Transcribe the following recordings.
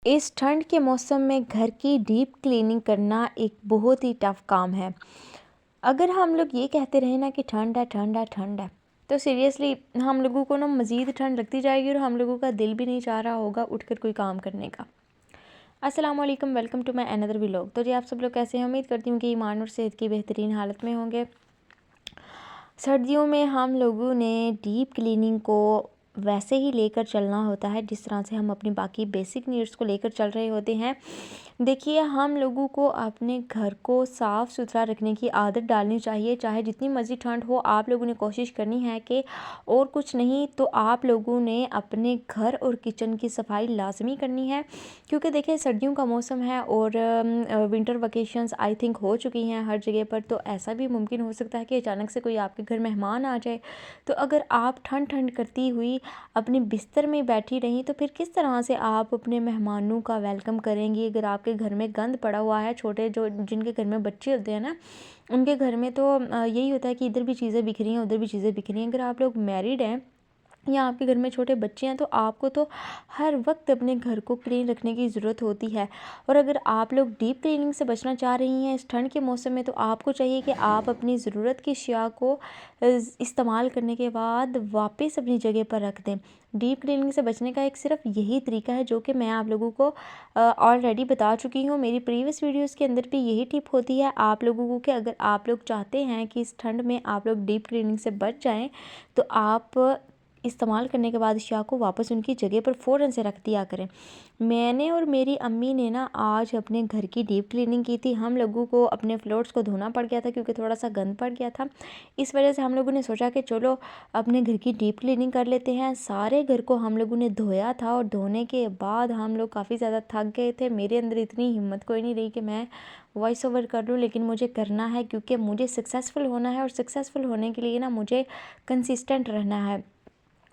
इस ठंड के मौसम में घर की डीप क्लीनिंग करना एक बहुत ही टफ़ काम है। अगर हम लोग ये कहते रहे ना कि ठंड है ठंड है ठंड है, तो सीरियसली हम लोगों को ना मज़ीद ठंड लगती जाएगी और हम लोगों का दिल भी नहीं चाह रहा होगा उठकर कोई काम करने का। अस्सलाम वालेकुम, welcome to my another vlog. तो जी आप सब लोग कैसे हैं? उम्मीद करती हूँ कि ईमान और सेहत की बेहतरीन हालत में होंगे। सर्दियों में हम लोगों ने डीप क्लीनिंग को वैसे ही लेकर चलना होता है जिस तरह से हम अपनी बाकी बेसिक नीड्स को लेकर चल रहे होते हैं। देखिए, हम लोगों को अपने घर को साफ़ सुथरा रखने की आदत डालनी चाहिए। चाहे जितनी मर्ज़ी ठंड हो, आप लोगों ने कोशिश करनी है कि और कुछ नहीं तो आप लोगों ने अपने घर और किचन की सफाई लाजमी करनी है। क्योंकि देखिए, सर्दियों का मौसम है और विंटर वेकेशंस आई थिंक हो चुकी हैं हर जगह पर। तो ऐसा भी मुमकिन हो सकता है कि अचानक से कोई आपके घर मेहमान आ जाए। तो अगर आप ठंड ठंड करती हुई अपने बिस्तर में बैठी रहीं तो फिर किस तरह से आप अपने मेहमानों का वेलकम करेंगी। अगर आपके घर में गंद पड़ा हुआ है, छोटे जो जिनके घर में बच्चे होते हैं ना, उनके घर में तो यही होता है कि इधर भी चीज़ें बिखरी हैं, उधर भी चीज़ें बिखरी हैं। अगर आप लोग मैरिड हैं या आपके घर में छोटे बच्चे हैं तो आपको तो हर वक्त अपने घर को क्लीन रखने की ज़रूरत होती है। और अगर आप लोग डीप क्लीनिंग से बचना चाह रही हैं इस ठंड के मौसम में, तो आपको चाहिए कि आप अपनी ज़रूरत की अशिया को इस्तेमाल करने के बाद वापस अपनी जगह पर रख दें। डीप क्लीनिंग से बचने का एक सिर्फ यही तरीका है जो कि मैं आप लोगों को ऑलरेडी बता चुकी हूँ। मेरी प्रीवियस वीडियोस के अंदर भी यही टिप होती है आप लोगों को कि अगर आप लोग चाहते हैं कि इस ठंड में आप लोग डीप क्लीनिंग से बच जाएं, तो आप इस्तेमाल करने के बाद अशिया को वापस उनकी जगह पर फ़ौरन से रख दिया करें। मैंने और मेरी अम्मी ने ना आज अपने घर की डीप क्लीनिंग की थी। हम लोगों को अपने फ्लोर्स को धोना पड़ गया था क्योंकि थोड़ा सा गंद पड़ गया था। इस वजह से हम लोगों ने सोचा कि चलो अपने घर की डीप क्लीनिंग कर लेते हैं। सारे घर को हम लोगों ने धोया था और धोने के बाद हम लोग काफ़ी ज़्यादा थक गए थे। मेरे अंदर इतनी हिम्मत कोई नहीं रही कि मैं वॉइस ओवर कर लूँ, लेकिन मुझे करना है क्योंकि मुझे सक्सेसफुल होना है और सक्सेसफुल होने के लिए ना मुझे कंसिस्टेंट रहना है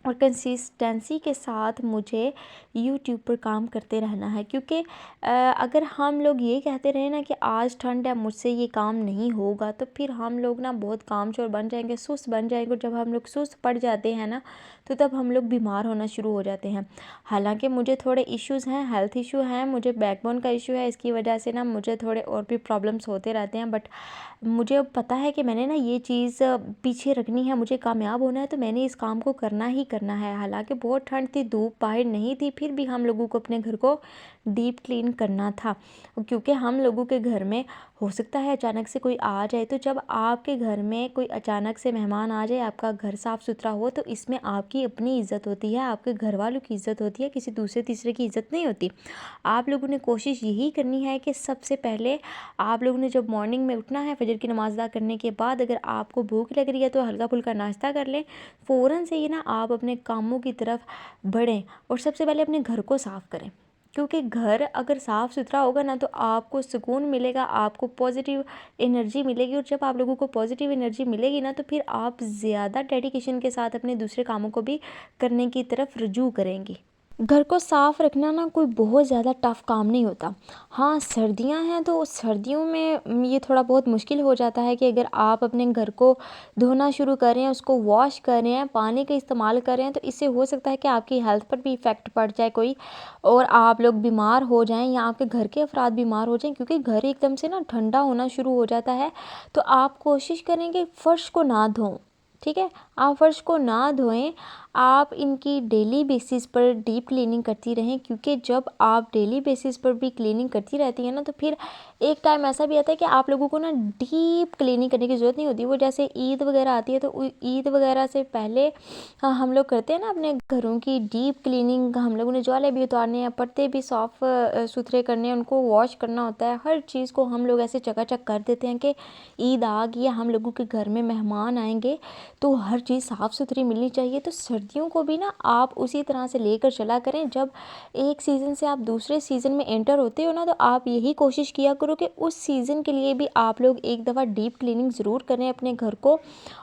और कंसिस्टेंसी के साथ मुझे यूट्यूब पर काम करते रहना है। क्योंकि अगर हम लोग ये कहते रहे ना कि आज ठंड है मुझसे ये काम नहीं होगा, तो फिर हम लोग ना बहुत कामचोर बन जाएंगे, सुस्त बन जाएंगे। और जब हम लोग सुस्त पड़ जाते हैं ना, तो तब हम लोग बीमार होना शुरू हो जाते हैं। हालांकि मुझे थोड़े इश्यूज़ हैं, हेल्थ इशू हैं, मुझे बैकबोन का इशू है, इसकी वजह से ना मुझे थोड़े और भी प्रॉब्लम्स होते रहते हैं। बट मुझे पता है कि मैंने ना ये चीज़ पीछे रखनी है, मुझे कामयाब होना है, तो मैंने इस काम को करना ही करना है। हालांकि बहुत ठंड थी, धूप बाहर नहीं थी, फिर भी हम लोगों को अपने घर को डीप क्लीन करना था। क्योंकि हम लोगों के घर में हो सकता है अचानक से कोई आ जाए। तो जब आपके घर में कोई अचानक से मेहमान आ जाए, आपका घर साफ़ सुथरा हो, तो इसमें आपकी अपनी इज़्ज़त होती है, आपके घर वालों की इज़्ज़त होती है, किसी दूसरे तीसरे की इज़्ज़त नहीं होती। आप लोगों ने कोशिश यही करनी है कि सबसे पहले आप लोगों ने जब मॉर्निंग में उठना है, फजर की नमाज़ अदा करने के बाद अगर आपको भूख लग रही है तो हल्का फुल्का नाश्ता कर लें। फ़ौरन से ही ना आप अपने कामों की तरफ बढ़ें और सबसे पहले अपने घर को साफ़ करें। क्योंकि घर अगर साफ़ सुथरा होगा ना, तो आपको सुकून मिलेगा, आपको पॉजिटिव एनर्जी मिलेगी। और जब आप लोगों को पॉजिटिव एनर्जी मिलेगी ना, तो फिर आप ज़्यादा डेडिकेशन के साथ अपने दूसरे कामों को भी करने की तरफ रुजू करेंगी। घर को साफ़ रखना ना कोई बहुत ज़्यादा टफ़ काम नहीं होता। हाँ, सर्दियाँ हैं तो सर्दियों में ये थोड़ा बहुत मुश्किल हो जाता है कि अगर आप अपने घर को धोना शुरू करें, उसको वॉश करें, पानी का इस्तेमाल करें, तो इससे हो सकता है कि आपकी हेल्थ पर भी इफ़ेक्ट पड़ जाए कोई और आप लोग बीमार हो जाएं या आपके घर के अफराद बीमार हो जाएं। क्योंकि घर एकदम से ना ठंडा होना शुरू हो जाता है। तो आप कोशिश करें कि फ़र्श को ना धों, ठीक है? आप फ़र्श को ना धोएं, आप इनकी डेली बेसिस पर डीप क्लीनिंग करती रहें। क्योंकि जब आप डेली बेसिस पर भी क्लीनिंग करती रहती हैं ना, तो फिर एक टाइम ऐसा भी आता है कि आप लोगों को ना डीप क्लीनिंग करने की ज़रूरत नहीं होती। वो जैसे ईद वगैरह आती है, तो ईद वगैरह से पहले हाँ, हम लोग करते हैं ना अपने घरों की डीप क्लीनिंग। हम लोगों ने ज्वाले भी उतारने हैं, पर्दे भी साफ़ सुथरे करने हैं, उनको वॉश करना होता है। हर चीज़ को हम लोग ऐसे चकाचक कर देते हैं कि ईद आ गई है, हम लोगों के घर में मेहमान आएंगे तो हर चीज़ साफ़ सुथरी मिलनी चाहिए। तो सर्दियों को भी ना आप उसी तरह से लेकर चला करें। जब एक सीज़न से आप दूसरे सीज़न में एंटर होते हो ना, तो आप यही कोशिश किया करो कि उस सीज़न के लिए भी आप लोग एक दफ़ा डीप क्लीनिंग ज़रूर करें अपने घर को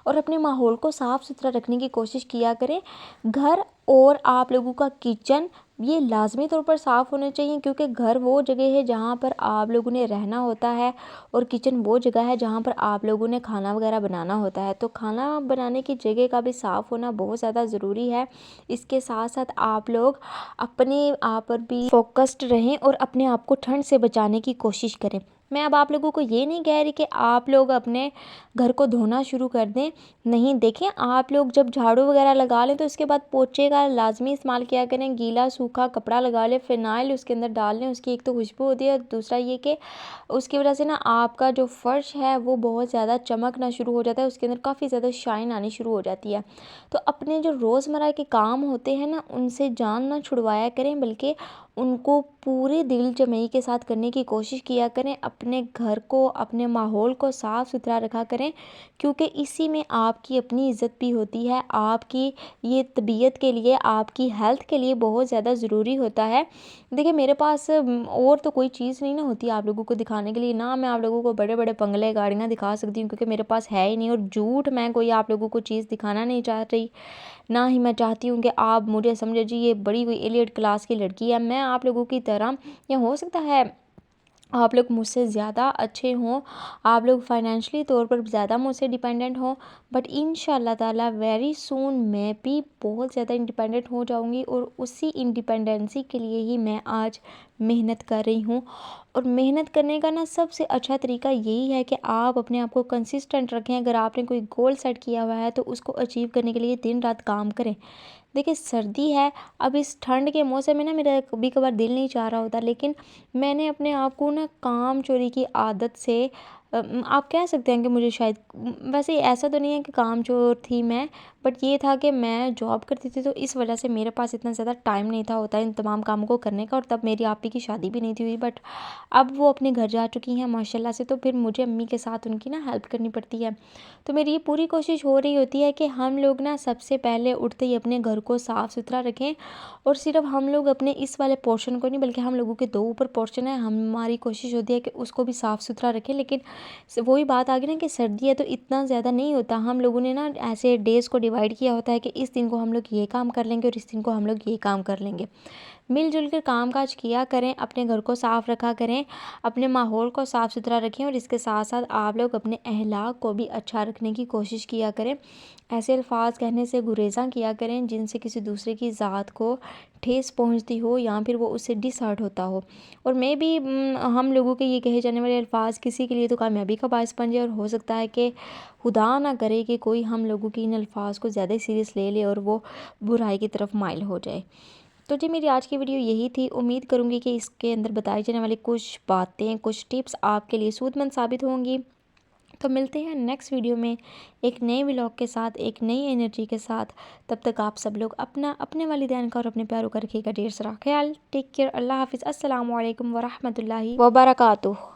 और अपने माहौल को साफ़ सुथरा रखने की कोशिश किया करें। घर और आप लोगों का किचन ये लाज़मी तौर पर साफ़ होने चाहिए, क्योंकि घर वो जगह है जहाँ पर आप लोगों ने रहना होता है और किचन वो जगह है जहाँ पर आप लोगों ने खाना वगैरह बनाना होता है। तो खाना बनाने की जगह का भी साफ़ होना बहुत ज़्यादा ज़रूरी है। इसके साथ साथ आप लोग अपने आप पर भी फोकस्ड रहें और अपने आप को ठंड से बचाने की कोशिश करें। मैं अब आप लोगों को ये नहीं कह रही कि आप लोग अपने घर को धोना शुरू कर दें। नहीं, देखें, आप लोग जब झाड़ू वगैरह लगा लें तो उसके बाद पोछे का लाज़मी इस्तेमाल किया करें। गीला सूखा कपड़ा लगा लें, फ़िनाइल उसके अंदर डाल लें, उसकी एक तो खुशबू होती है और दूसरा ये कि उसकी वजह से ना आपका जो फ़र्श है वो बहुत ज़्यादा चमकना शुरू हो जाता है, उसके अंदर काफ़ी ज़्यादा शाइन आनी शुरू हो जाती है। तो अपने जो रोज़मर्रा के काम होते हैं ना, उनसे जान ना छुड़वाया करें, बल्कि उनको पूरे दिल जमई के साथ करने की कोशिश किया करें। अपने घर को, अपने माहौल को साफ़ सुथरा रखा करें, क्योंकि इसी में आपकी अपनी इज़्ज़त भी होती है। आपकी ये तबीयत के लिए, आपकी हेल्थ के लिए बहुत ज़्यादा ज़रूरी होता है। देखिए, मेरे पास और तो कोई चीज़ नहीं ना होती आप लोगों को दिखाने के लिए, ना मैं आप लोगों को बड़े बड़े बंगले गाड़ियाँ दिखा सकती हूँ, क्योंकि मेरे पास है ही नहीं, और झूठ मैं कोई आप लोगों को चीज़ दिखाना नहीं चाह रही। ना ही मैं चाहती हूँ कि आप मुझे समझे जी ये बड़ी हुई एलिट क्लास की लड़की है। मैं आप लोगों की तरह, या हो सकता है आप लोग मुझसे ज़्यादा अच्छे हों, आप लोग फाइनेंशियली तौर पर ज़्यादा मुझसे डिपेंडेंट हों, बट इंशाल्लाह ताला वेरी सून मैं भी बहुत ज़्यादा इंडिपेंडेंट हो जाऊंगी, और उसी इंडिपेंडेंसी के लिए ही मैं आज मेहनत कर रही हूँ। और मेहनत करने का ना सबसे अच्छा तरीका यही है कि आप अपने आप को कंसिस्टेंट रखें। अगर आपने कोई गोल सेट किया हुआ है तो उसको अचीव करने के लिए दिन रात काम करें। देखिए, सर्दी है, अब इस ठंड के मौसम में ना मेरा कभी कभार दिल नहीं चाह रहा होता, लेकिन मैंने अपने आप को ना काम चोरी की आदत से आप कह सकते हैं कि मुझे शायद, वैसे ऐसा तो नहीं है कि काम चोर थी मैं, बट ये था कि मैं जॉब करती थी, तो इस वजह से मेरे पास इतना ज़्यादा टाइम नहीं था होता इन तमाम कामों को करने का। और तब मेरी आपी की शादी भी नहीं थी हुई, बट अब वो अपने घर जा चुकी हैं माशाल्लाह से, तो फिर मुझे अम्मी के साथ उनकी ना हेल्प करनी पड़ती है। तो मेरी ये पूरी कोशिश हो रही होती है कि हम लोग ना सबसे पहले उठते ही अपने घर को साफ़ सुथरा रखें, और सिर्फ हम लोग अपने इस वाले पोर्शन को नहीं, बल्कि हम लोगों के 2 ऊपर पोर्शन है, हमारी कोशिश होती है कि उसको भी साफ़ सुथरा रखें। लेकिन वही बात आ गई ना कि सर्दी है तो इतना ज़्यादा नहीं होता। हम लोगों ने ना ऐसे डेज़ को डिवाइड किया होता है कि इस दिन को हम लोग ये काम कर लेंगे और इस दिन को हम लोग ये काम कर लेंगे। मिलजुल कर काम काज किया करें, अपने घर को साफ़ रखा करें, अपने माहौल को साफ़ सुथरा रखें, और इसके साथ साथ आप लोग अपने अहलाक को भी अच्छा रखने की कोशिश किया करें। ऐसे अल्फाज कहने से गुरेज़ा किया करें जिनसे किसी दूसरे की ज़ात को ठेस पहुंचती हो, या फिर वो उससे डिसहर्ट होता हो। और मैं भी हम लोगों के ये कहे जाने वाले अल्फाज किसी के लिए तो कामयाबी का बायस बन जाए, और हो सकता है कि खुदा ना करे कि कोई हम लोगों की इन अल्फाज को ज़्यादा सीरियस ले ले और वो बुराई की तरफ माइल हो जाए। तो जी, मेरी आज की वीडियो यही थी। उम्मीद करूँगी कि इसके अंदर बताई जाने वाली कुछ बातें, कुछ टिप्स आपके लिए सूदमंद साबित होंगी। तो मिलते हैं नेक्स्ट वीडियो में एक नए व्लॉग के साथ, एक नई एनर्जी के साथ। तब तक आप सब लोग अपना, अपने वालिदैन का और अपने प्यारों का रखिएगा ढेर सारा ख्याल। Take care. अल्लाह हाफिज़। अस्सलामु अलैकुम वरहमतुल्लाहि वबरकातुहू।